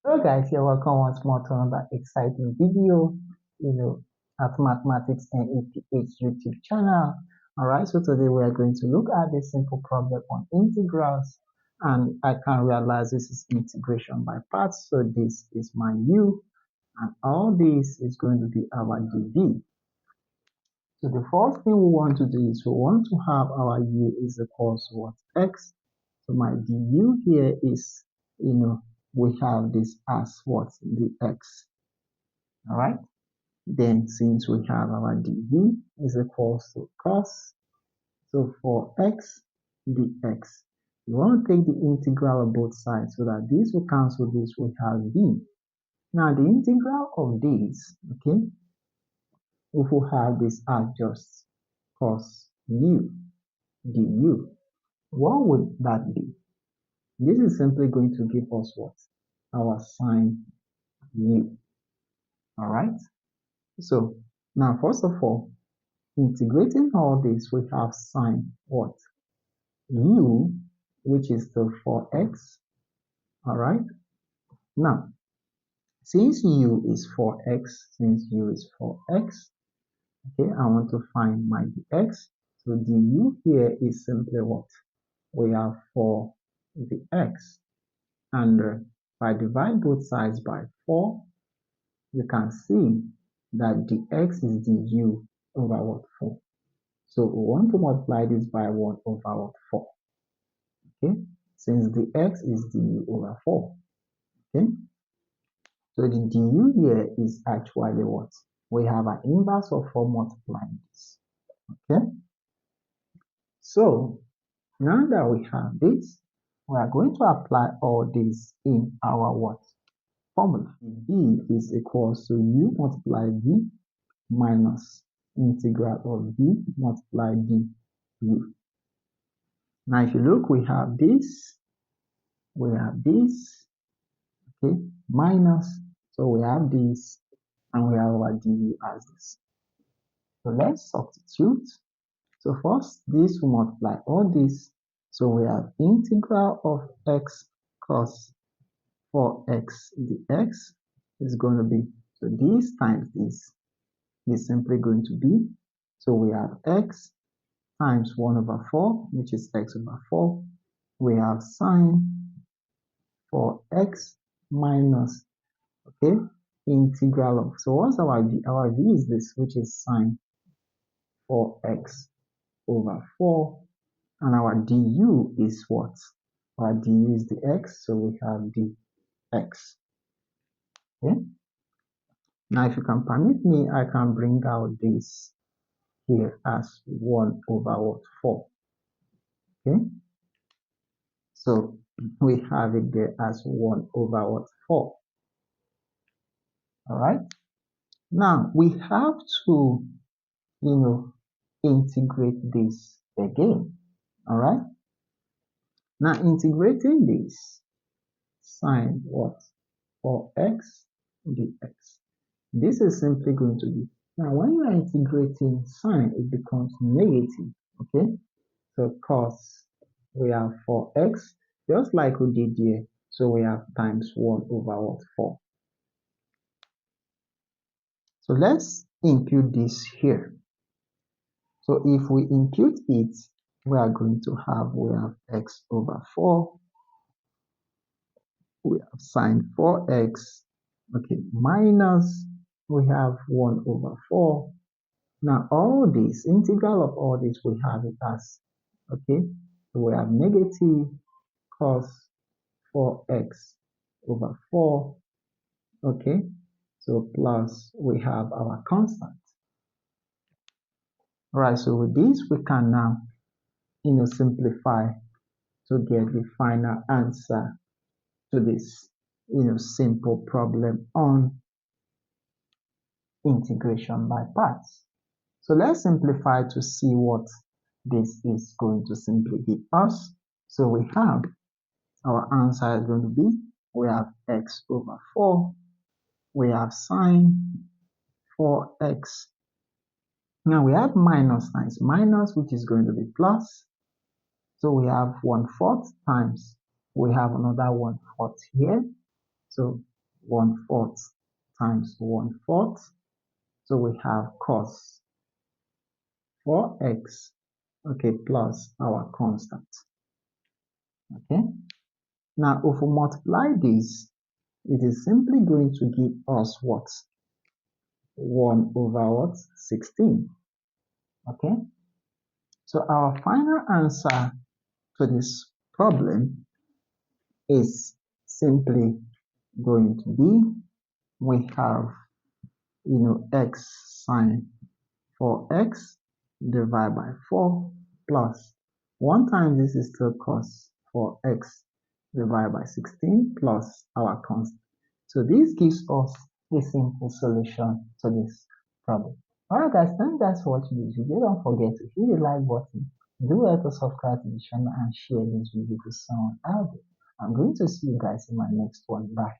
Hello guys, you're welcome once more to another exciting video, at Mathematics and EPH YouTube channel. Alright, so today we are going to look at this simple problem on integrals, and I can realize this is integration by parts, so this is my u, and all this is going to be our dv. So the first thing we want to do is we want to have our u is equal to what? X. So my du here is, we have this as what? The x. All right. Then since we have our dv is equals to cos, so for x dx, we want to take the integral of both sides so that this will cancel this, we have v. Now the integral of this, okay, if we have this as just cos u du, what would that be? This is simply going to give us what? Our sine u. All right. So now, first of all, integrating all this, we have sine what? U, which is the 4x. All right. Now, since u is 4x, okay, I want to find my dx. So du here is simply what? We have 4 the x. And if I divide both sides by 4, you can see that dx is du over what? 4. So we want to multiply this by 1 over what? 4. Okay, since the x is du over 4. Okay, so the du here is actually what? We have an inverse of 4 multiplying this. Okay, so now that we have this, we are going to apply all this in our what? Formula. B is equals to u multiply v minus integral of v multiply du. Now if you look, we have this, okay, minus, so we have this, and we have our du as this. So let's substitute. So first, this will multiply all this, so we have integral of x cos 4x dx is going to be, so this times this is simply going to be, so we have x times 1 over 4, which is x over 4. We have sine 4x minus, okay, integral of, so what's our v? Our v is this, which is sine 4x over 4, and our du is what? Our du is the x, so we have dx. Okay, now if you can permit me, I can bring out this here as 1 over what? 4. Okay, so we have it there as 1 over what? 4. All right, now we have to, integrate this again. All right, now integrating this, sine what? 4x dx. This is simply going to be, now when you are integrating sine, it becomes negative. Okay, so cos, we have 4x, just like we did here, so we have times 1 over what? 4. So let's impute this here. So if we impute it, we are going to have, we have x over 4, we have sine 4x, okay, minus, we have 1 over 4. Now all this, integral of all this, we have it as, okay, so we have negative cos 4x over 4, okay, so plus we have our constant. All right, so with this, we can now, simplify to get the final answer to this, simple problem on integration by parts. So let's simplify to see what this is going to simply give us. So we have, our answer is going to be, we have x over 4, we have sine 4x. Now we have minus times minus, which is going to be plus. So we have 1/4 times, we have another 1/4 here. So 1/4 times 1/4. So we have cos 4x, okay, plus our constant. Okay. Now, if we multiply this, it is simply going to give us what? 1 over what? 16. Okay. So our final answer to this problem is simply going to be, we have, x sine 4x divided by 4 plus 1 times this is still cos 4x divided by 16 plus our constant. So this gives us a simple solution to this problem. Alright guys, thank you guys for watching this video. Don't forget to hit the like button, do help to subscribe to the channel and share this video to someone out there. I'm going to see you guys in my next one. Bye.